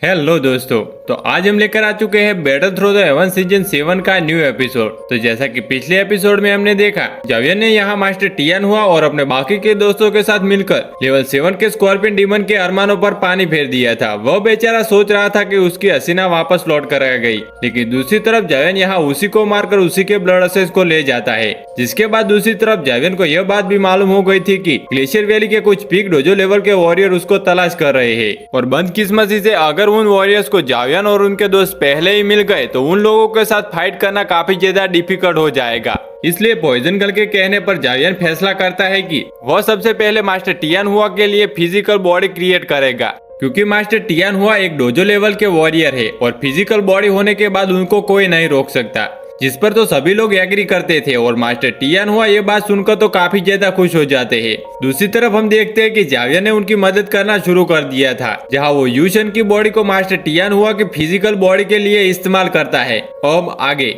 Hello दोस्तों। तो आज हम लेकर आ चुके हैं battle through the haven season 7 का न्यू एपिसोड। तो जैसा कि पिछले एपिसोड में हमने देखा, जावियन ने यहाँ मास्टर टियान हुआ और अपने बाकी के दोस्तों के साथ मिलकर लेवल 7 के स्कॉर्पियन डीमन के अरमानों पर पानी फेर दिया था। वह बेचारा सोच रहा था कि उसकी हसीना वापस लौट कर आ गई, लेकिन दूसरी तरफ जावियन यहाँ उसी को मारकर उसी के ब्लड असेस को ले जाता है। जिसके बाद दूसरी तरफ जावियन को यह बात भी मालूम हो गई थी कि ग्लेशियर वैली के कुछ पीक डोजो लेवल के वॉरियर उसको तलाश कर रहे हैं, और बदकिस्मती से अगर उन वॉरियर्स को जावियन और उनके दोस्त पहले ही मिल गए तो उन लोगों के साथ फाइट करना काफी ज्यादा डिफिकल्ट हो जाएगा। इसलिए पॉइजन गर्ल के कहने पर जावियन फैसला करता है कि वह सबसे पहले मास्टर टियान हुआ के लिए फिजिकल बॉडी क्रिएट करेगा, क्योंकि मास्टर टियान हुआ एक डोजो लेवल के वॉरियर है और फिजिकल बॉडी होने के बाद उनको कोई नहीं रोक सकता। जिस पर तो सभी लोग एग्री करते थे और मास्टर टियान हुआ ये बात सुनकर तो काफी ज्यादा खुश हो जाते हैं। दूसरी तरफ हम देखते हैं कि जावियन ने उनकी मदद करना शुरू कर दिया था, जहां वो यूशन की बॉडी को मास्टर टियान हुआ की फिजिकल बॉडी के लिए इस्तेमाल करता है। अब आगे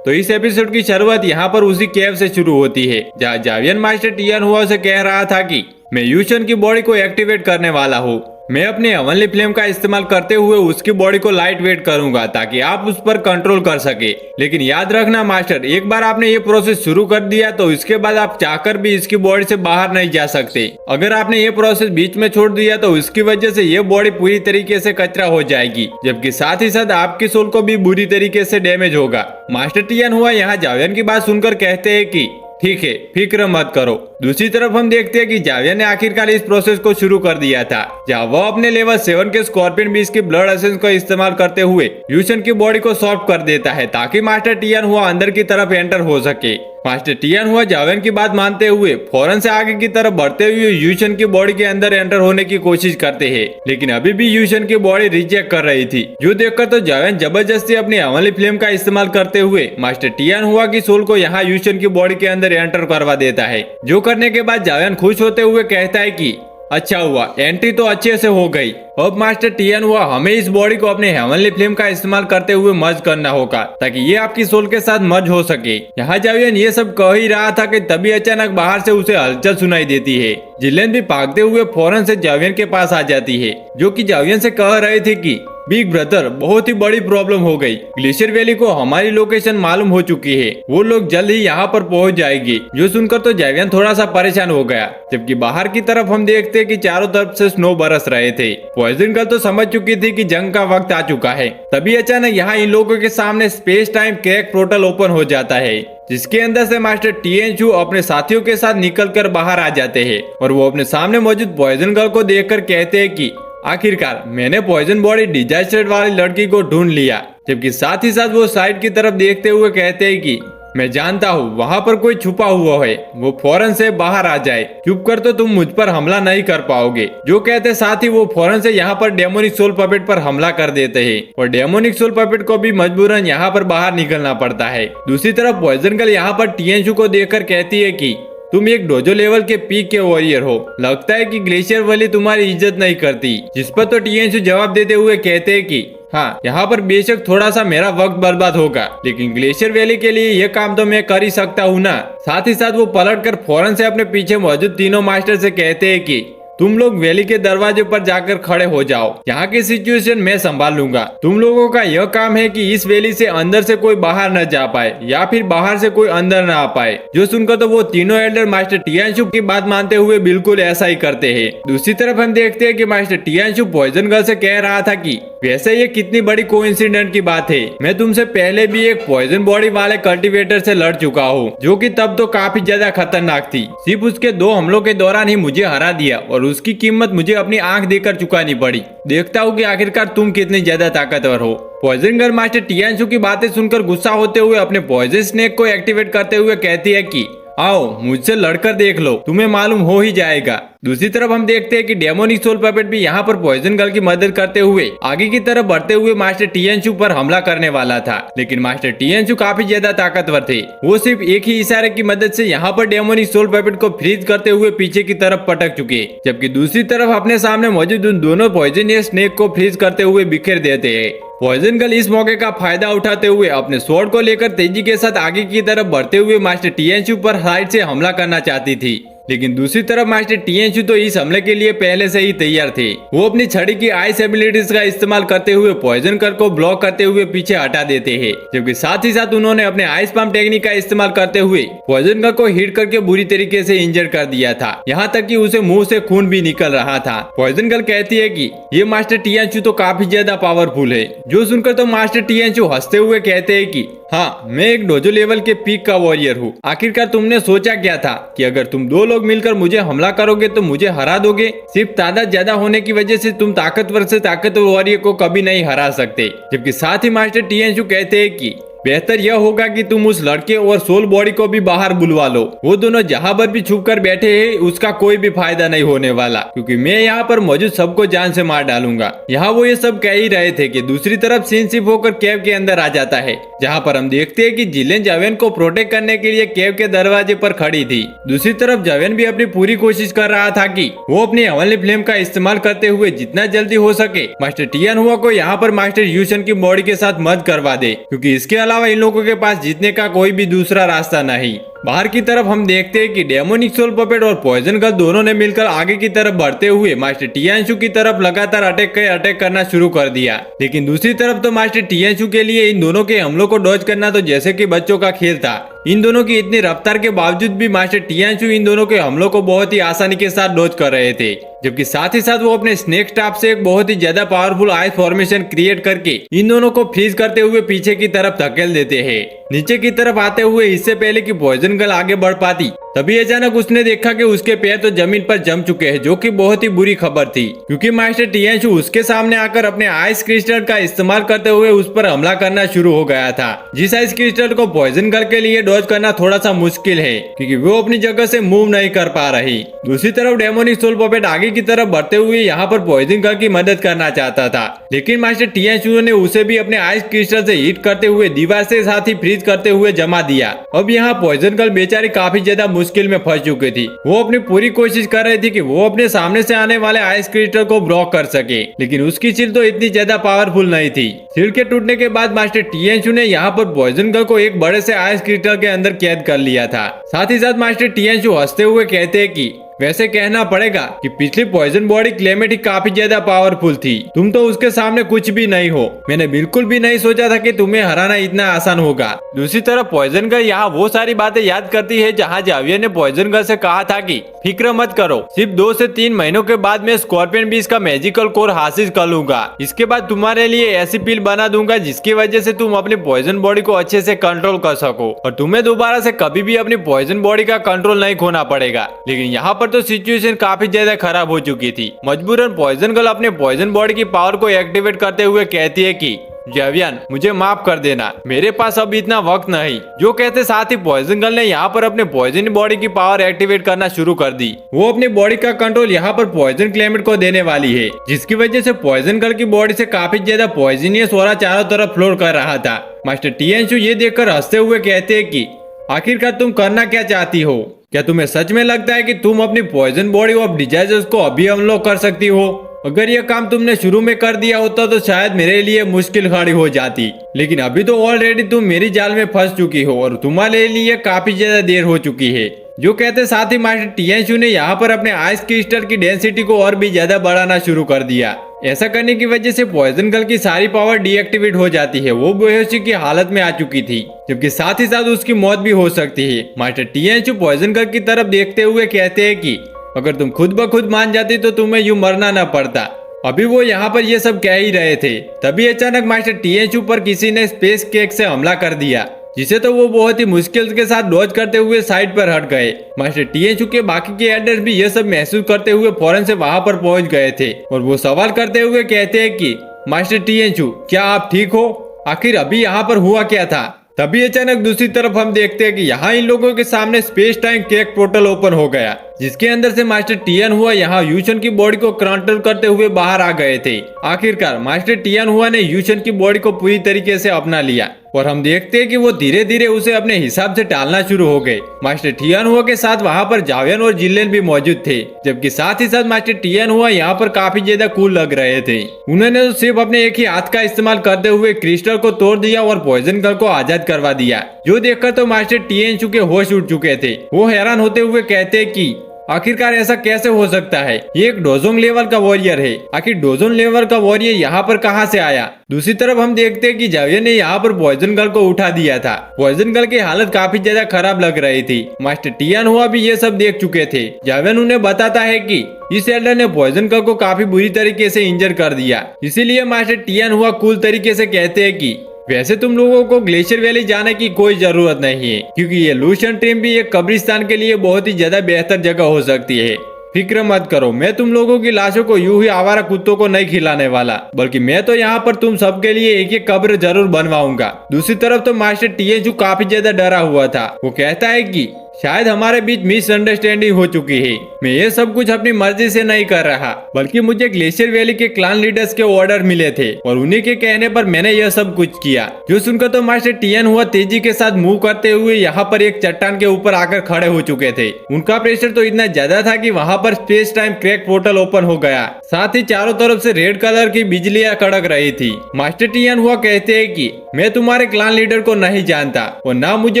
तो इस एपिसोड की शुरुआत यहाँ पर उसी केव से शुरू होती है, जहाँ जावियन मास्टर टियान हुआ से कह रहा था कि मैं यूशन की बॉडी को एक्टिवेट करने वाला हूँ। मैं अपने हेवनली फ्लेम का इस्तेमाल करते हुए उसकी बॉडी को लाइट वेट करूंगा ताकि आप उस पर कंट्रोल कर सके। लेकिन याद रखना मास्टर, एक बार आपने ये प्रोसेस शुरू कर दिया तो इसके बाद आप चाहकर भी इसकी बॉडी से बाहर नहीं जा सकते। अगर आपने ये प्रोसेस बीच में छोड़ दिया तो इसकी वजह से ये बॉडी पूरी तरीके से कचरा हो जाएगी, जबकि साथ ही साथ आपकी सोल को भी बुरी तरीके से डैमेज होगा। मास्टर टियान हुआ यहाँ जावियन की बात सुनकर कहते हैं कि ठीक है, फिक्र मत करो। दूसरी तरफ हम देखते हैं कि जावियन ने आखिरकार इस प्रोसेस को शुरू कर दिया था, जहां वह अपने लेवल 7 के स्कॉर्पियन बीस के ब्लड एसेंस का इस्तेमाल करते हुए यूशन की बॉडी को सॉफ्ट कर देता है ताकि मास्टर टियान हुआ अंदर की तरफ एंटर हो सके। मास्टर टियान हुआ जावियन की बात मानते हुए फौरन से आगे की तरफ बढ़ते हुए यूशन की बॉडी के अंदर एंटर होने की कोशिश करते हैं, लेकिन अभी भी यूशन की बॉडी रिजेक्ट कर रही थी। जो देखकर तो जावियन जबरदस्ती अपनी हेवनली फ्लेम का इस्तेमाल करते हुए मास्टर टियान हुआ की सोल को यहाँ यूशन की बॉडी के अंदर एंटर करवा देता है। जो करने के बाद जावियन खुश होते हुए कहता है कि अच्छा हुआ, एंट्री तो अच्छे से हो गई। अब मास्टर टियान हुआ हमें इस बॉडी को अपने हेवनली फ्लेम का इस्तेमाल करते हुए मर्ज करना होगा ताकि ये आपकी सोल के साथ मर्ज हो सके। यहाँ जावियन ये सब कह ही रहा था कि तभी अचानक बाहर से उसे हलचल सुनाई देती है। जिलेन भी भागते हुए फौरन से जावियन के पास आ जाती है, जो कि जावियन से कह रहे थे कि बिग ब्रदर, बहुत ही बड़ी प्रॉब्लम हो गई। ग्लेशियर वैली को हमारी लोकेशन मालूम हो चुकी है, वो लोग जल्द ही यहाँ पर पहुँच जाएंगे। जो सुनकर तो जावियन थोड़ा सा परेशान हो गया, जबकि बाहर की तरफ हम देखते हैं कि चारों तरफ से स्नो बरस रहे थे। पॉइजन गर्ल तो समझ चुकी थी कि जंग का वक्त आ चुका है। तभी अचानक यहाँ इन लोगों के सामने space time crack portal open हो जाता है, जिसके अंदर से मास्टर टियान हु अपने साथियों के साथ निकलकर बाहर आ जाते हैं और वो अपने सामने मौजूद पॉइजन गर्ल को देखकर कहते हैं कि आखिरकार मैंने पॉइजन बॉडी डिजास्टर वाली लड़की को ढूंढ लिया। जबकि साथ ही साथ वो साइड की तरफ देखते हुए कहते हैं कि मैं जानता हूँ वहाँ पर कोई छुपा हुआ है, वो फौरन से बाहर आ जाए। चुप कर तो तुम मुझ पर हमला नहीं कर पाओगे। जो कहते साथ ही वो फौरन से यहाँ पर डेमोनिक सोल पपेट पर हमला कर देते हैं और डेमोनिक सोल पपेट को भी मजबूरन यहाँ पर बाहर निकलना पड़ता है। दूसरी तरफ पॉइजन गर्ल यहाँ पर टियान हु को देखकर कहती है कि तुम एक डोजो लेवल के पीक के वॉरियर हो, लगता है कि ग्लेशियर वैली तुम्हारी इज्जत नहीं करती। जिस पर तो टियान हु जवाब देते हुए कहते हैं कि हाँ, यहाँ पर बेशक थोड़ा सा मेरा वक्त बर्बाद होगा, लेकिन ग्लेशियर वैली के लिए यह काम तो मैं कर ही सकता हूँ ना। साथ ही साथ वो पलटकर फौरन से अपने पीछे मौजूद तीनों मास्टर से कहते हैं कि तुम लोग वैली के दरवाजे पर जाकर खड़े हो जाओ, यहाँ की सिचुएशन मैं संभाल लूंगा। तुम लोगों का यह काम है कि इस वैली से अंदर से कोई बाहर न जा पाए या फिर बाहर से कोई अंदर न आ पाए। जो सुनकर तो वो तीनों एल्डर मास्टर टियान हु की बात मानते हुए बिल्कुल ऐसा ही करते हैं। दूसरी तरफ हम देखते हैं कि master Tian Hu poison girl से कह रहा था कि वैसे ये कितनी बड़ी कोइंसिडेंट की बात है, मैं तुमसे पहले भी एक पॉइजन बॉडी वाले कल्टीवेटर से लड़ चुका हूँ, जो कि तब तो काफी ज्यादा खतरनाक थी। सिर्फ उसके 2 हमलों के दौरान ही मुझे हरा दिया और उसकी कीमत मुझे अपनी आंख देकर चुकानी पड़ी। देखता हूँ कि आखिरकार तुम कितनी ज्यादा ताकतवर हो। Poison girl master Tian Hu की बातें सुनकर गुस्सा होते हुए अपने पॉइजन स्नेक को एक्टिवेट करते हुए कहती है कि आओ मुझसे लड़कर देख लो, तुम्हें मालूम हो ही जाएगा। दूसरी तरफ हम देखते हैं कि डेमोनिक सोल पपेट भी यहाँ पर पॉइजन गर्ल की मदद करते हुए आगे की तरफ बढ़ते हुए मास्टर टियान हु पर हमला करने वाला था, लेकिन मास्टर टियान हु काफी ज्यादा ताकतवर थे। वो सिर्फ एक ही इशारे की मदद से यहाँ पर डेमोनिक सोल पपेट को फ्रीज करते हुए पीछे की तरफ पटक चुके, जबकि दूसरी तरफ अपने सामने मौजूद उन दोनों पॉइजन स्नेक को फ्रीज करते हुए बिखेर देते हैं। पॉइजन गर्ल इस मौके का फायदा उठाते हुए अपने स्वॉर्ड को लेकर तेजी के साथ आगे की तरफ बढ़ते हुए मास्टर टियान हु पर साइड से हमला करना चाहती थी, लेकिन दूसरी तरफ मास्टर टियानचू तो इस हमले के लिए पहले से ही तैयार थे। वो अपनी छड़ी की आइस एबिलिटीज का इस्तेमाल करते हुए पॉइजन गर्ल को ब्लॉक करते हुए पीछे हटा देते हैं, जबकि साथ ही साथ उन्होंने अपने आइस पाम टेक्निक का इस्तेमाल करते हुए पॉइजन गर्ल को हिट करके बुरी तरीके से इंजर कर दिया था, यहाँ तक कि उसे मुंह से खून भी निकल रहा था। पॉइजन गर्ल कहती है कि ये मास्टर टियानचू तो काफी ज्यादा पावरफुल है, जो सुनकर तो मास्टर टियानचू हंसते हुए कहते हैं कि हाँ, मैं एक डोजो लेवल के पीक का वॉरियर हूँ। आखिरकार तुमने सोचा क्या था कि अगर तुम दो लोग मिलकर मुझे हमला करोगे तो मुझे हरा दोगे? सिर्फ तादाद ज्यादा होने की वजह से तुम ताकतवर से ताकतवर वॉरियर को कभी नहीं हरा सकते। जबकि साथ ही मास्टर टियानचू कहते हैं कि बेहतर यह होगा कि तुम उस लड़के और सोल बॉडी को भी बाहर बुलवा लो। वो दोनों जहाँ पर भी छुप कर बैठे हैं उसका कोई भी फायदा नहीं होने वाला, क्योंकि मैं यहाँ पर मौजूद सबको जान से मार डालूंगा। यहाँ वो ये सब कह ही रहे थे कि दूसरी तरफ सीन शिफ्ट होकर केव के अंदर आ जाता है, जहाँ पर हम देखते हैं कि जिलेन जावेन को प्रोटेक्ट करने के लिए केव के दरवाजे पर खड़ी थी। दूसरी तरफ जावेन भी अपनी पूरी कोशिश कर रहा था कि वो अपनी हेवनली फ्लेम का इस्तेमाल करते हुए जितना जल्दी हो सके मास्टर टियानहुआ को यहाँ पर मास्टर यूशन की बॉडी के साथ मर्ज करवा दे, क्योंकि इसके अलावा इन लोगों के पास जीतने का कोई भी दूसरा रास्ता नहीं। बाहर की तरफ हम देखते हैं कि डेमोनिक सोल पपेट और पॉइजन गर्ल दोनों ने मिलकर आगे की तरफ बढ़ते हुए मास्टर टियानचू की तरफ लगातार अटैक करना शुरू कर दिया। लेकिन दूसरी तरफ तो मास्टर टियानचू के लिए इन दोनों के हमलों को डॉज करना तो जैसे कि बच्चों का खेल था। इन दोनों की इतनी रफ्तार के बावजूद भी मास्टर टियानचू इन दोनों के हमलों को बहुत ही आसानी के साथ डॉज कर रहे थे, जबकि साथ ही साथ वो अपने स्नेक स्टाफ से एक बहुत ही ज्यादा पावरफुल आइस फॉर्मेशन क्रिएट करके इन दोनों को फ्रीज करते हुए पीछे की तरफ धकेल देते हैं। नीचे की तरफ आते हुए इससे पहले कि पॉइजन गर्ल आगे बढ़ पाती, तभी अचानक उसने देखा कि उसके पैर तो जमीन पर जम चुके हैं, जो कि बहुत ही बुरी खबर थी, क्योंकि मास्टर टियानचू उसके सामने आकर अपने आइस क्रिस्टल का इस्तेमाल करते हुए उस पर हमला करना शुरू हो गया था, जिस आइस क्रिस्टल को पॉइजन गर्ल के लिए डॉज करना थोड़ा सा मुश्किल है, क्योंकि वो अपनी जगह से मूव नहीं कर पा रही। दूसरी तरफ डेमोनिक सोल पपेट आगे की तरफ बढ़ते हुए यहाँ पर पॉइजन गर्ल की मदद करना चाहता था, लेकिन मास्टर टियानचू ने उसे भी अपने आइस क्रिस्टल से हिट करते हुए दीवार से साथ ही फ्रीज करते हुए जमा दिया। अब यहाँ पॉइजन गर्ल बेचारी काफी ज्यादा मुश्किल में फंस चुकी थी। वो अपनी पूरी कोशिश कर रही थी कि वो अपने सामने से आने वाले आइस क्रिस्टल को ब्लॉक कर सके, लेकिन उसकी शील्ड तो इतनी ज्यादा पावरफुल नहीं थी। शील्ड के टूटने के बाद मास्टर टियानचू ने यहाँ पर पॉइजन गर्ल को एक बड़े से आइस क्रिस्टल के अंदर कैद कर लिया था। साथ ही साथ मास्टर टियानचू हंसते हुए कहते हैं कि वैसे कहना पड़ेगा कि पिछली पॉइजन बॉडी क्लेमेट ही काफी ज्यादा पावरफुल थी, तुम तो उसके सामने कुछ भी नहीं हो। मैंने बिल्कुल भी नहीं सोचा था कि तुम्हें हराना इतना आसान होगा। दूसरी तरफ पॉइजन गर्ल यहाँ वो सारी बातें याद करती है जहाँ जावियर ने पॉइजन गर्ल से कहा था कि फिक्र मत करो, सिर्फ 2 से 3 महीनों के बाद मैं स्कॉर्पियन बीस्ट का मैजिकल कोर हासिल कर लूंगा। इसके बाद तुम्हारे लिए ऐसी पिल बना दूंगा जिसकी वजह से तुम अपनी पॉइजन बॉडी को अच्छे से कंट्रोल कर सको और तुम्हें दोबारा से कभी भी अपनी पॉइजन बॉडी का कंट्रोल नहीं खोना पड़ेगा। लेकिन यहाँ पर तो सिचुएशन काफी ज्यादा खराब हो चुकी थी। मजबूरन पॉइजन गर्ल अपने पॉइजन बॉडी की पावर को एक्टिवेट करते हुए कहती है कि जावियन मुझे माफ कर देना, मेरे पास अब इतना वक्त नहीं। जो कहते साथ ही पॉइजन गर्ल ने यहाँ पर अपने पॉइजन बॉडी की पावर एक्टिवेट करना शुरू कर दी। वो अपनी बॉडी का कंट्रोल यहाँ पर पॉइजन क्लेमेट को देने वाली है, जिसकी वजह से पॉइजन गर्ल की बॉडी से काफी ज्यादा पॉइजनियस ऑरा चारों तरफ फ्लोर कर रहा था। मास्टर टियानचू ये देखकर हंसते हुए कहते हैं कि आखिरकार तुम करना क्या चाहती हो? क्या तुम्हें सच में लगता है कि तुम अपनी पॉइजन बॉडी ऑफ डिजाइजर्स को अभी अनलॉक कर सकती हो? अगर यह काम तुमने शुरू में कर दिया होता तो शायद मेरे लिए मुश्किल खड़ी हो जाती, लेकिन अभी तो ऑलरेडी तुम मेरी जाल में फंस चुकी हो और तुम्हारे लिए काफी ज्यादा देर हो चुकी है। जो कहते साथ ही मास्टर टियानचू ने यहाँ पर अपने आइस क्रिस्टल की डेंसिटी को और भी ज्यादा बढ़ाना शुरू कर दिया। ऐसा करने की वजह से पॉइजन गर्ल की सारी पावर डीएक्टिवेट हो जाती है। वो बेहोशी की हालत में आ चुकी थी, जबकि साथ ही साथ उसकी मौत भी हो सकती है। मास्टर टियानचू पॉइजन गर्ल की तरफ देखते हुए कहते हैं कि अगर तुम खुद ब खुद मान जाती तो तुम्हें यूं मरना न पड़ता। अभी वो यहाँ पर ये सब कह ही रहे थे, तभी अचानक मास्टर टियानचू पर किसी ने स्पेस केक से हमला कर दिया, जिसे तो वो बहुत ही मुश्किल के साथ डॉज करते हुए साइड पर हट गए। मास्टर टियानचू के बाकी के एल्डर्स भी ये सब महसूस करते हुए फौरन से वहाँ पर पहुँच गए थे और वो सवाल करते हुए कहते हैं कि मास्टर टियानचू क्या आप ठीक हो? आखिर अभी यहाँ पर हुआ क्या था? तभी अचानक दूसरी तरफ हम देखते हैं कि यहाँ इन लोगों के सामने space time cake portal open हो गया, जिसके अंदर से मास्टर टियानहुआ यहाँ यूशन की बॉडी को कंट्रोल करते हुए बाहर आ गए थे। आखिरकार मास्टर टियानहुआ ने यूशन की बॉडी को पूरी तरीके से अपना लिया और हम देखते हैं कि वो धीरे धीरे उसे अपने हिसाब से टालना शुरू हो गए। मास्टर टियानहुआ के साथ वहाँ पर जावियन और जिलेन भी मौजूद थे, जबकि साथ ही साथ मास्टर टियानहुआ यहाँ पर काफी ज्यादा कूल लग रहे थे। उन्होंने तो सिर्फ अपने एक ही हाथ का इस्तेमाल करते हुए क्रिस्टल को तोड़ दिया और पॉइजन गर्ल को आजाद करवा दिया, जो देखकर तो मास्टर टियानचू के होश उड़ चुके थे। वो हैरान होते हुए कहते कि आखिरकार ऐसा कैसे हो सकता है? ये एक डोजोंग लेवल का वॉरियर है, आखिर डोजोंग लेवल का वॉरियर यहाँ पर कहाँ से आया? दूसरी तरफ हम देखते हैं कि जावियर ने यहाँ पर पॉइजन गर्ल को उठा दिया था। पॉइजन गर्ल की हालत काफी ज्यादा खराब लग रही थी। मास्टर टियान हुआ भी ये सब देख चुके थे। जावियर उन्हें बताता है कि इस एल्डर ने पॉइजन गर्ल को काफी बुरी तरीके से इंजर कर दिया। इसीलिए मास्टर टियान हुआ कूल तरीके से कहते हैं कि वैसे तुम लोगों को ग्लेशियर वैली जाने की कोई जरूरत नहीं है, क्योंकि ये लूशन ट्रिम भी एक कब्रिस्तान के लिए बहुत ही ज्यादा बेहतर जगह हो सकती है। फिक्र मत करो, मैं तुम लोगों की लाशों को यूं ही आवारा कुत्तों को नहीं खिलाने वाला, बल्कि मैं तो यहाँ पर तुम सबके लिए एक एक कब्र जरूर बनवाऊंगा। दूसरी तरफ तो मास्टर टिएजू काफी ज्यादा डरा हुआ था। वो कहता है कि शायद हमारे बीच मिसअंडरस्टैंडिंग हो चुकी है। मैं ये सब कुछ अपनी मर्जी से नहीं कर रहा, बल्कि मुझे ग्लेशियर वैली के क्लान लीडर्स के ऑर्डर मिले थे और उन्हीं के कहने पर मैंने यह सब कुछ किया। जो सुनकर तो मास्टर टियन हुआ तेजी के साथ मूव करते हुए यहाँ पर एक चट्टान के ऊपर आकर खड़े हो चुके थे। उनका प्रेशर तो इतना ज्यादा था कि वहाँ पर space time crack portal open हो गया। साथ ही चारों तरफ से रेड कलर की बिजलियां कड़क रही थी। मास्टर टियन हुआ कहते हैं कि मैं तुम्हारे क्लान लीडर को नहीं जानता और ना मुझे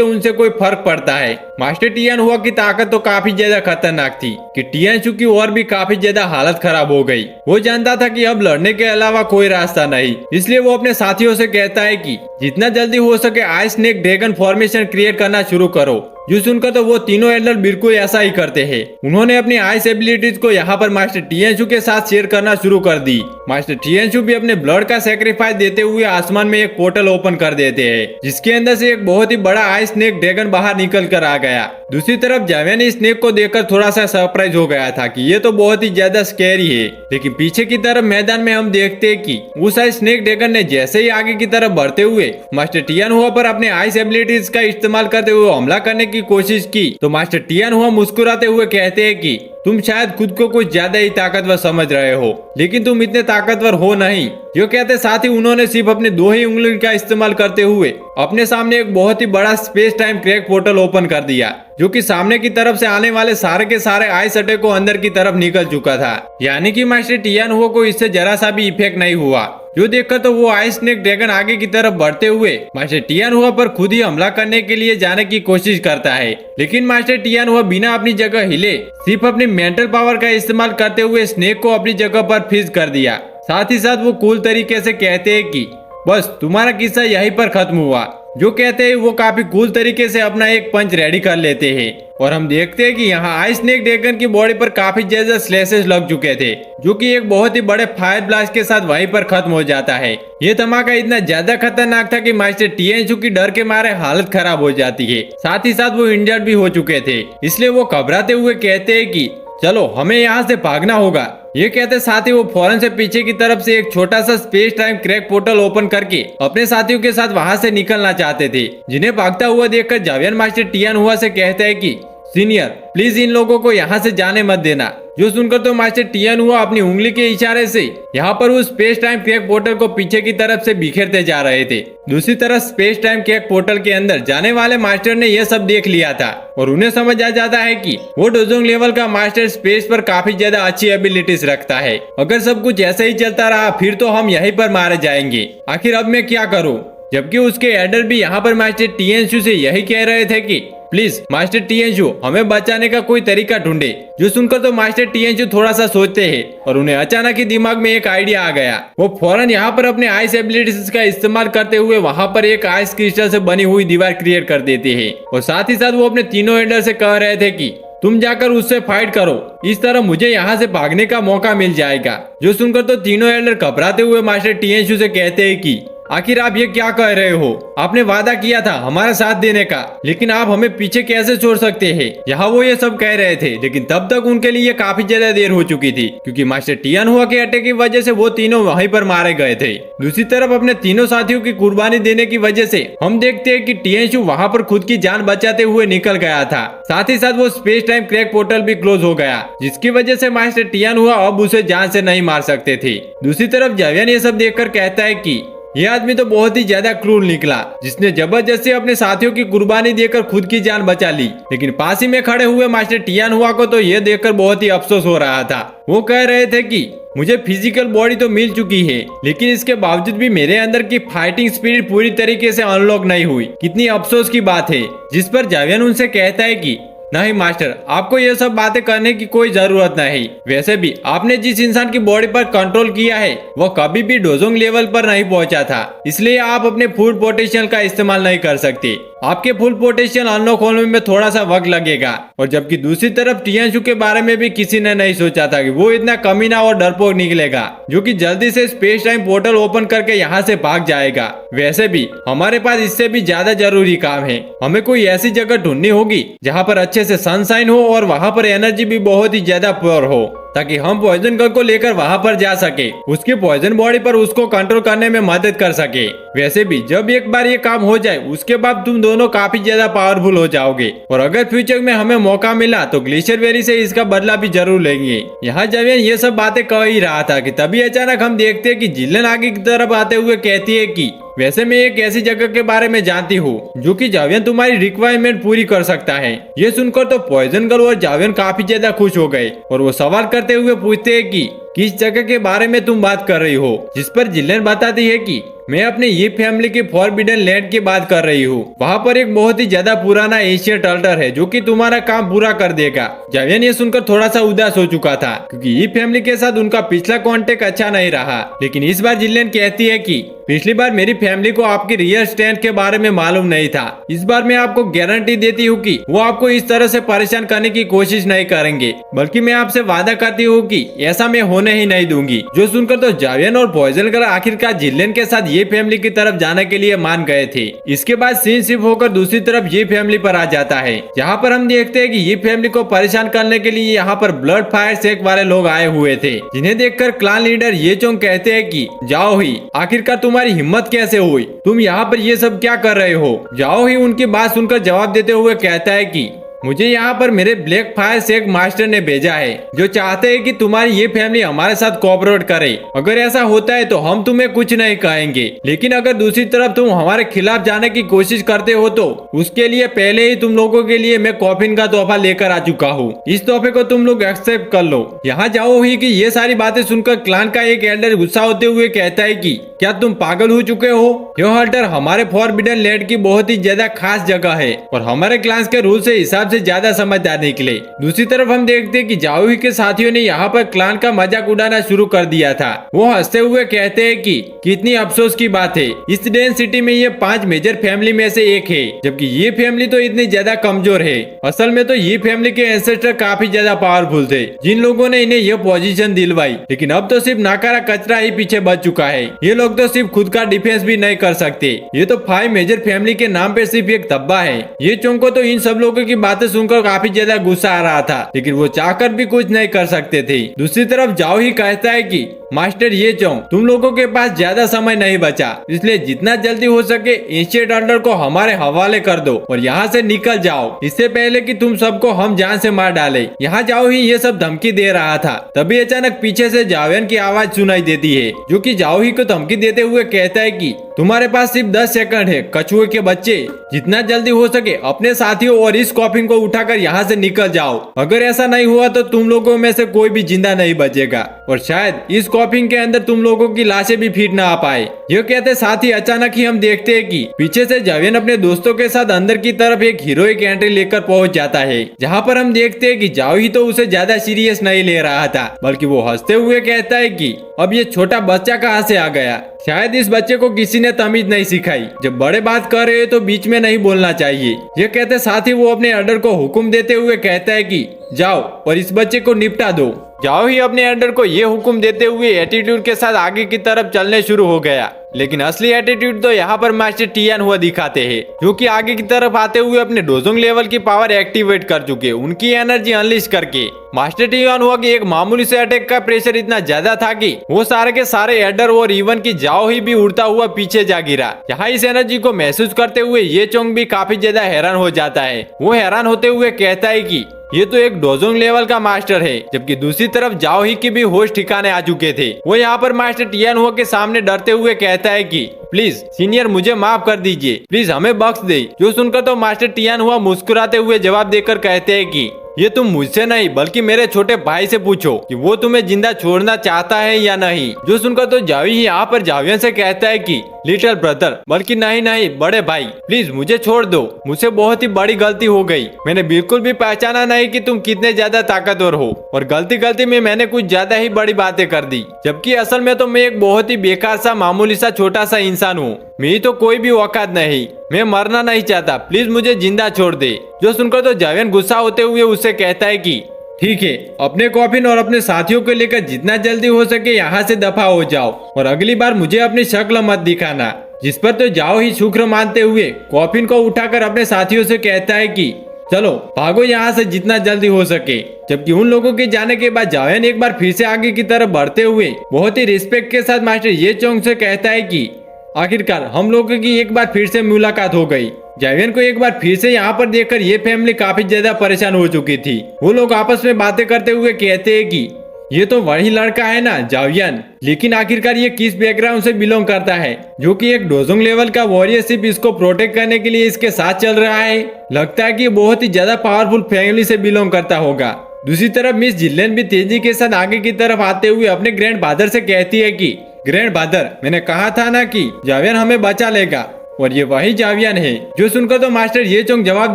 उनसे कोई फर्क पड़ता है। मास्टर टियन हुआ की ताकत तो काफी ज्यादा खतरनाक थी कि टियन चू की और भी काफी ज्यादा हालत खराब हो गई। वो जानता था कि अब लड़ने के अलावा कोई रास्ता नहीं, इसलिए वो अपने साथियों से कहता है कि जितना जल्दी हो सके ice snake dragon formation create करना शुरू करो। जो सुनकर तो वो तीनों एल्डर बिल्कुल ऐसा ही करते हैं। उन्होंने अपनी आइस एबिलिटीज को यहाँ पर मास्टर टियनशू के साथ शेयर करना शुरू कर दी। मास्टर टियनशू भी अपने ब्लड का सेक्रीफाइस देते हुए आसमान में एक पोर्टल ओपन कर देते हैं, जिसके अंदर से एक बहुत ही बड़ा आइस स्नेक ड्रैगन बाहर निकल कर आ गया। दूसरी तरफ जावियर ने स्नेक को देखकर थोड़ा सा सरप्राइज हो गया था कि ये तो बहुत ही ज्यादा स्कैरी है। लेकिन पीछे की तरफ मैदान में हम देखते हैं कि उस आइस स्नेक ड्रैगन ने जैसे ही आगे की तरफ बढ़ते हुए मास्टर टियन हुआ पर अपने आइस एबिलिटीज का इस्तेमाल करते हुए हमला करने की कोशिश की, तो मास्टर टियन हुआ मुस्कुराते हुए कहते हैं कि तुम शायद खुद को कुछ ज्यादा ही ताकतवर समझ रहे हो, लेकिन तुम इतने ताकतवर हो नहीं। जो कहते साथ ही उन्होंने सिर्फ अपने दो ही उंगलियों का इस्तेमाल करते हुए अपने सामने एक बहुत ही बड़ा space time crack portal open कर दिया, जो कि सामने की तरफ से आने वाले सारे के सारे आइस अटैक को अंदर की तरफ निकल चुका था। यानी कि मास्टर टियन हुआ को इससे जरा सा भी इफेक्ट नहीं हुआ। जो देखकर तो वो आइस स्नेक ड्रैगन आगे की तरफ बढ़ते हुए मास्टर टियन हुआ पर खुद ही हमला करने के लिए जाने की कोशिश करता है, लेकिन मास्टर टियन हुआ बिना अपनी जगह हिले सिर्फ अपनी मेंटल पावर का इस्तेमाल करते हुए स्नेक को अपनी जगह पर फ्रीज कर दिया। साथ ही साथ वो कूल तरीके से कहते हैं कि बस तुम्हारा किस्सा यहीं पर खत्म हुआ। जो कहते हैं वो काफी कूल तरीके से अपना एक पंच रेडी कर लेते हैं और हम देखते हैं कि यहाँ आइस स्नेक ड्रैगन की बॉडी पर काफी ज्यादा स्लैशेस लग चुके थे, जो कि एक बहुत ही बड़े फायर ब्लास्ट के साथ वहीं पर खत्म हो जाता है। ये धमाका इतना ज्यादा खतरनाक था कि मास्टर टियनशू की डर के मारे हालत खराब हो जाती है। साथ ही साथ वो इंजर्ड भी हो चुके थे, इसलिए वो घबराते हुए कहते हैं कि चलो हमें यहाँ से भागना होगा। ये कहते साथ ही वो फौरन से पीछे की तरफ से एक छोटा सा space time crack portal open करके अपने साथियों के साथ वहां से निकलना चाहते थे, जिन्हें भागता हुआ देखकर जावियर मास्टर टियन हुआ से कहता है कि सीनियर प्लीज इन लोगों को यहाँ से जाने मत देना। जो सुनकर तो मास्टर टियन हुआ अपनी उंगली के इशारे से यहाँ पर उस स्पेस टाइम क्रैक पोर्टल को पीछे की तरफ से बिखेरते जा रहे थे। दूसरी तरफ स्पेस टाइम क्रैक पोर्टल के अंदर जाने वाले मास्टर ने यह सब देख लिया था और उन्हें समझ आ जाता है कि वो डोजोंग लेवल का मास्टर स्पेस पर काफी ज्यादा अच्छी एबिलिटीज रखता है। अगर सब कुछ ऐसे ही चलता रहा फिर तो हम यहीं पर मारे जाएंगे। आखिर अब मैं क्या करूँ? जबकि उसके एडर भी यहाँ पर मास्टर टियनशू से यही कह रहे थे कि प्लीज मास्टर टियनशू हमें बचाने का कोई तरीका ढूंढे। जो सुनकर तो मास्टर टियनशू थोड़ा सा सोचते हैं और उन्हें अचानक ही दिमाग में एक आइडिया आ गया। वो फौरन यहाँ पर अपने आइस एबिलिटीज का इस्तेमाल करते हुए वहाँ पर एक आइस क्रिस्टल से बनी हुई दीवार क्रिएट कर देते हैं और साथ ही साथ वो अपने तीनों एडर से कह रहे थे कि तुम जाकर उससे फाइट करो, इस तरह मुझे यहाँ से भागने का मौका मिल जाएगा। जो सुनकर तो तीनों एल्डर घबराते हुए मास्टर टियनशू से कहते हैं कि आखिर आप ये क्या कह रहे हो? आपने वादा किया था हमारा साथ देने का, लेकिन आप हमें पीछे कैसे छोड़ सकते हैं? यहाँ वो ये सब कह रहे थे, लेकिन तब तक उनके लिए काफी ज्यादा देर हो चुकी थी, क्योंकि मास्टर टियन हुआ के अटैक की वजह से वो तीनों वहीं पर मारे गए थे। दूसरी तरफ अपने तीनों साथियों की कुर्बानी देने की वजह से हम देखते हैं कि टियनशू वहाँ पर खुद की जान बचाते हुए निकल गया था। साथ ही साथ वो स्पेस टाइम क्रैक पोर्टल भी क्लोज हो गया, जिसकी वजह से मास्टर टियन हुआ अब उसे जान से नहीं मार सकते थे। दूसरी तरफ जावियर ये सब देखकर कहता है कि ये आदमी तो बहुत ही ज्यादा क्रूर निकला, जिसने जबरदस्ती अपने साथियों की कुर्बानी देकर खुद की जान बचा ली। लेकिन पास ही में खड़े हुए मास्टर टियन हुआ को तो ये देखकर बहुत ही अफसोस हो रहा था। वो कह रहे थे कि मुझे फिजिकल बॉडी तो मिल चुकी है, लेकिन इसके बावजूद भी मेरे अंदर की फाइटिंग स्पिरिट पूरी तरीके से अनलॉक नहीं हुई। कितनी अफसोस की बात है। जिस पर जावियर उनसे कहता है कि नहीं मास्टर, आपको ये सब बातें करने की कोई जरूरत नहीं। वैसे भी आपने जिस इंसान की बॉडी पर कंट्रोल किया है वो कभी भी डोजोंग लेवल पर नहीं पहुंचा था, इसलिए आप अपने फुल पोटेंशियल का इस्तेमाल नहीं कर सकते। आपके फुल पोटेंशियल अनलॉक होने में थोड़ा सा वक्त लगेगा। और जबकि दूसरी तरफ टियानशु के बारे में भी किसी ने नहीं सोचा था कि वो इतना कमीना और डरपोक निकलेगा जो कि जल्दी से स्पेस टाइम पोर्टल ओपन करके यहाँ से भाग जाएगा। वैसे भी हमारे पास इससे भी ज्यादा जरूरी काम है। हमें कोई ऐसी जगह ढूंढनी होगी जहाँ पर अच्छे से सनशाइन हो और वहाँ पर एनर्जी भी बहुत ही ज्यादा प्योर हो, ताकि हम पॉइजन गर्ल को लेकर वहाँ पर जा सके, उसकी पॉइजन बॉडी पर उसको कंट्रोल करने में मदद कर सके। वैसे भी जब एक बार ये काम हो जाए उसके बाद तुम दोनों काफी ज्यादा पावरफुल हो जाओगे। और अगर फ्यूचर में हमें मौका मिला तो ग्लेशियर वेरी से इसका बदला भी जरूर लेंगे। यहाँ जावियन ये सब बातें कह ही रहा था कि तभी अचानक हम देखते हैं कि जिल्लन आगे की तरफ आते हुए कहती है कि वैसे मैं एक ऐसी जगह के बारे में जानती हूँ जो कि जावियन तुम्हारी रिक्वायरमेंट पूरी कर सकता है। ये सुनकर तो पॉइजन गर्ल और जावियन काफी ज्यादा खुश हो गए और वो सवाल करते हुए पूछते हैं कि किस जगह के बारे में तुम बात कर रही हो। जिस पर जिल्लन बताती है कि मैं अपने ये फैमिली के फॉरबिडन लैंड की बात कर रही हूँ। वहाँ पर एक बहुत ही ज्यादा पुराना एशियंट अल्टर है जो कि तुम्हारा काम पूरा कर देगा। जावियन ये सुनकर थोड़ा सा उदास हो चुका था क्योंकि ये फैमिली के साथ उनका पिछला कांटेक्ट अच्छा नहीं रहा। लेकिन इस बार जिल्लन कहती है कि पिछली बार मेरी फैमिली को आपकी रियल स्ट्रेंथ के बारे में मालूम नहीं था। इस बार मैं आपको गारंटी देती हूँ कि वो आपको इस तरह से परेशान करने की कोशिश नहीं करेंगे, बल्कि मैं आपसे वादा करती हूँ कि ऐसा मैं होने ही नहीं दूंगी। जो सुनकर तो जावियन और पॉइजन गर्ल आखिरकार जिल्लन के साथ ये फैमिली की तरफ जाने के लिए मान गए थे। इसके बाद सीन शिफ्ट होकर दूसरी तरफ ये फैमिली पर आ जाता है, जहाँ पर हम देखते हैं कि ये फैमिली को परेशान करने के लिए यहाँ पर ब्लड फायर सेक वाले लोग आए हुए थे, जिन्हें देखकर क्लान लीडर ये चोंग कहते हैं कि जाओ ही, आखिरकार तुम्हारी हिम्मत कैसे हुई, तुम यहाँ पर ये सब क्या कर रहे हो। जाओ ही उनकी बात सुनकर जवाब देते हुए कहता है कि मुझे यहाँ पर मेरे ब्लैक फायर सेक मास्टर ने भेजा है जो चाहते हैं कि तुम्हारी ये फैमिली हमारे साथ कोऑपरेट करे। अगर ऐसा होता है तो हम तुम्हें कुछ नहीं कहेंगे, लेकिन अगर दूसरी तरफ तुम हमारे खिलाफ जाने की कोशिश करते हो तो उसके लिए पहले ही तुम लोगों के लिए मैं कॉफिन का तोहफा लेकर आ चुका हूँ। इस तोहफे को तुम लोग एक्सेप्ट कर लो। यहाँ जाओ ही कि ये सारी बातें सुनकर क्लान का एक एल्डर गुस्सा होते हुए कहता है कि क्या तुम पागल हो चुके हो। यो हल्टर हमारे फॉरबिडन लैंड की बहुत ही ज्यादा खास जगह है और हमारे क्लास के रूल से हिसाब से ज्यादा समझदार निकले। दूसरी तरफ हम देखते हैं कि जाओही के साथियों ने यहाँ पर क्लान का मजाक उड़ाना शुरू कर दिया था। वो हंसते हुए कहते हैं कि कितनी अफसोस की बात है, इस डेन सिटी में ये 5 मेजर फैमिली में से एक है, जबकि ये फैमिली तो इतनी ज्यादा कमजोर है। असल में तो ये फैमिली के एंसेस्टर काफी ज्यादा पावरफुल थे जिन लोगों ने इन्हें ये पोजीशन दिलवाई, लेकिन अब तो सिर्फ नाकारा कचरा ही पीछे बच चुका है। ये लोग तो सिर्फ खुद का डिफेंस भी नहीं कर सकते। ये तो 5 मेजर फैमिली के नाम पे सिर्फ एक धब्बा है। ये चोंग को तो इन सब लोगों की बातें सुनकर काफी ज्यादा गुस्सा आ रहा था, लेकिन वो चाहकर भी कुछ नहीं कर सकते थे। दूसरी तरफ जाओ ही कहता है कि मास्टर ये चोंग, तुम लोगों के पास ज्यादा समय नहीं बचा, इसलिए जितना जल्दी हो सके एशियंट अल्टर को हमारे हवाले कर दो और यहाँ से निकल जाओ, इससे पहले कि तुम सबको हम जान से मार डाले। यहाँ जाओ ही ये सब धमकी दे रहा था, तभी अचानक पीछे से जावियन की आवाज सुनाई देती है जो कि जाओ ही को धमकी देते हुए कहता है कि तुम्हारे पास सिर्फ 10 सेकंड है, कछुए के बच्चे, जितना जल्दी हो सके अपने साथियों और इस कॉफिन को उठाकर यहाँ से निकल जाओ। अगर ऐसा नहीं हुआ तो तुम लोगों में से कोई भी जिंदा नहीं बचेगा और शायद इस कॉफिन के अंदर तुम लोगों की लाशें भी फिट ना आ पाए। ये कहते साथ ही अचानक ही हम देखते हैं कि पीछे से जावियन अपने दोस्तों के साथ अंदर की तरफ एक हीरोइक एंट्री लेकर पहुंच जाता है, जहाँ पर हम देखते हैं कि जाओ ही तो उसे ज्यादा सीरियस नहीं ले रहा था, बल्कि वो हंसते हुए कहता है कि अब ये छोटा बच्चा कहाँ से आ गया, शायद इस बच्चे को किसी ने तमीज नहीं सिखाई, जब बड़े बात कर रहे हो तो बीच में नहीं बोलना चाहिए। ये कहते साथ ही वो अपने ऑर्डर को हुक्म देते हुए कहता है कि जाओ और इस बच्चे को निपटा दो। जाओ ही अपने ऑर्डर को ये हुक्म देते हुए एटीट्यूड के साथ आगे की तरफ चलने शुरू हो गया, लेकिन असली एटीट्यूड तो यहाँ पर मास्टर टियान हुआ दिखाते हैं, जो कि आगे की तरफ आते हुए अपने डोजोंग लेवल की पावर एक्टिवेट कर चुके, उनकी एनर्जी अनलिश करके मास्टर टियान हुआ कि एक मामूली से अटैक का प्रेशर इतना ज्यादा था कि वो सारे के सारे एडर और इवन की जाओ ही भी उड़ता हुआ पीछे जा गिरा। यहाँ इस एनर्जी को महसूस करते हुए ये चोंग भी काफी ज्यादा हैरान हो जाता है। वो हैरान होते हुए कहता है कि ये तो एक डोजोंग लेवल का मास्टर है, जबकि दूसरी तरफ जाओ ही की भी होश ठिकाने आ चुके थे। वो यहाँ पर मास्टर टियान हुआ के सामने डरते हुए कहता है कि प्लीज सीनियर मुझे माफ कर दीजिए, प्लीज हमें बख्श दे। जो सुनकर तो मास्टर टियान हुआ मुस्कुराते हुए जवाब देकर कहते हैं कि ये तुम मुझसे नहीं बल्कि मेरे छोटे भाई से पूछो कि वो तुम्हें जिंदा छोड़ना चाहता है या नहीं। जो सुनकर तो जावी यहाँ पर जावियन से कहता है कि लिटिल ब्रदर, बल्कि नहीं नहीं बड़े भाई, प्लीज मुझे छोड़ दो। मुझसे बहुत ही बड़ी गलती हो गई। मैंने बिल्कुल भी पहचाना नहीं कि तुम कितने ज्यादा ताकतवर हो और गलती गलती में मैंने कुछ ज्यादा ही बड़ी बातें कर दी, जबकि असल में तो मैं एक बहुत ही बेकार सा मामूली सा छोटा सा इंसान हूँ। मेरी तो कोई भी औकात नहीं। मैं मरना नहीं चाहता, प्लीज मुझे जिंदा छोड़ दे। जो सुनकर तो जावियन गुस्सा होते हुए उससे कहता है कि ठीक है, अपने कॉफिन और अपने साथियों को लेकर जितना जल्दी हो सके यहाँ से दफा हो जाओ और अगली बार मुझे अपनी शक्ल मत दिखाना। जिस पर तो जाओ ही शुक्र मानते हुए कॉफिन को उठाकर अपने साथियों से कहता है कि चलो भागो यहाँ से जितना जल्दी हो सके। जबकि उन लोगों के जाने के बाद जावियन एक बार फिर से आगे की तरफ बढ़ते हुए बहुत ही रिस्पेक्ट के साथ मास्टर ये चोंग से कहता है कि आखिरकार हम लोगों की एक बार फिर से मुलाकात हो गई। जावियन को एक बार फिर से यहाँ पर देखकर ये फैमिली काफी ज्यादा परेशान हो चुकी थी। वो लोग आपस में बातें करते हुए कहते हैं कि ये तो वही लड़का है ना जावियन, लेकिन आखिरकार ये किस बैकग्राउंड से बिलोंग करता है जो कि एक डोजोंग लेवल का वॉरियरशिप इसको प्रोटेक्ट करने के लिए इसके साथ चल रहा है। लगता है कि बहुत ही ज्यादा पावरफुल फैमिली से बिलोंग करता होगा। दूसरी तरफ मिस जिल्लियन भी तेजी के साथ आगे की तरफ आते हुए अपने ग्रैंड फादर से कहती है कि ग्रैंड फादर, मैंने कहा था ना कि जावियन हमें बचा लेगा, और ये वही जावियन है। जो सुनकर तो मास्टर ये चोंग जवाब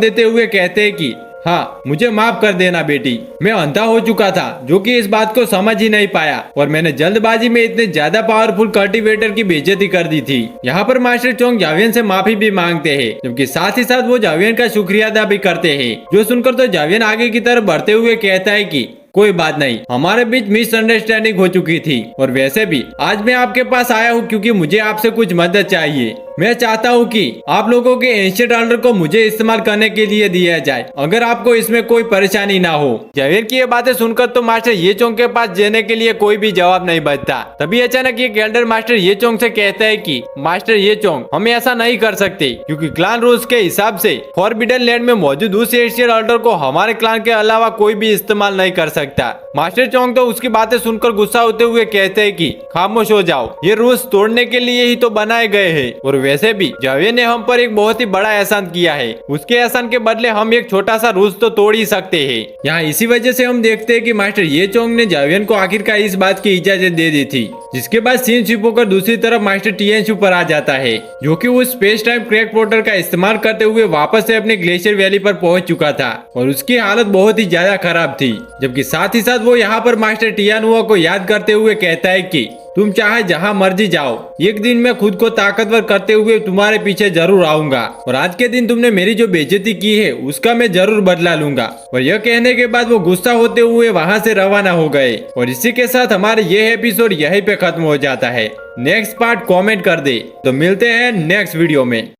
देते हुए कहते हैं कि हाँ, मुझे माफ कर देना बेटी, मैं अंधा हो चुका था जो कि इस बात को समझ ही नहीं पाया और मैंने जल्दबाजी में इतने ज्यादा पावरफुल कल्टीवेटर की बेइज्जती कर दी थी। यहाँ पर मास्टर चोंग जावियन से माफी भी मांगते हैं, जबकि साथ ही साथ वो जावियन का शुक्रिया अदा भी करते हैं। जो सुनकर तो जावियन आगे की तरफ बढ़ते हुए कहता है कि कोई बात नहीं, हमारे बीच मिसअंडरस्टैंडिंग हो चुकी थी और वैसे भी आज मैं आपके पास आया हूँ क्योंकि मुझे आपसे कुछ मदद चाहिए। मैं चाहता हूँ कि आप लोगों के एंशिएंट ऑर्डर को मुझे इस्तेमाल करने के लिए दिया जाए, अगर आपको इसमें कोई परेशानी ना हो। जावियन की ये बातें सुनकर तो मास्टर ये चोंग के पास जाने के लिए कोई भी जवाब नहीं बचता। तभी अचानक ये एल्डर मास्टर ये चोंग से कहता है कि मास्टर ये चोंग, हम ऐसा नहीं कर सकते क्योंकि क्लान रूल्स के हिसाब से फॉरबिडन लैंड में मौजूद उस एंशिएंट ऑर्डर को हमारे क्लान के अलावा कोई भी इस्तेमाल नहीं कर सकता। मास्टर चोंग तो उसकी बातें सुनकर गुस्सा होते हुए कहते हैं कि खामोश हो जाओ, ये रूल्स तोड़ने के लिए ही तो बनाए गए हैं और वैसे भी जावियन ने हम पर एक बहुत ही बड़ा एहसान किया है, उसके एहसान के बदले हम एक छोटा सा रूल्स तो तोड़ ही सकते हैं। यहाँ इसी वजह से हम देखते हैं कि मास्टर ये चोंग ने जावियन को आखिरकार इस बात की इजाजत दे दी थी, जिसके बाद सीन शिप होकर दूसरी तरफ मास्टर टियानशु पर आ जाता है, जो कि उस स्पेस टाइम क्रैक पोर्टल का इस्तेमाल करते हुए वापस से अपने ग्लेशियर वैली पर पहुंच चुका था और उसकी हालत बहुत ही ज्यादा खराब थी। जबकि साथ ही साथ वो यहाँ पर मास्टर टियानहुआ को याद करते हुए कहता है कि तुम चाहे जहाँ मर्जी जाओ, एक दिन मैं खुद को ताकतवर करते हुए तुम्हारे पीछे जरूर आऊंगा और आज के दिन तुमने मेरी जो बेइज्जती की है उसका मैं जरूर बदला लूंगा। और यह कहने के बाद वो गुस्सा होते हुए वहाँ से रवाना हो गए और इसी के साथ हमारे ये एपिसोड यहीं पे खत्म हो जाता है। नेक्स्ट पार्ट कमेंट कर दे। तो मिलते हैं नेक्स्ट वीडियो में।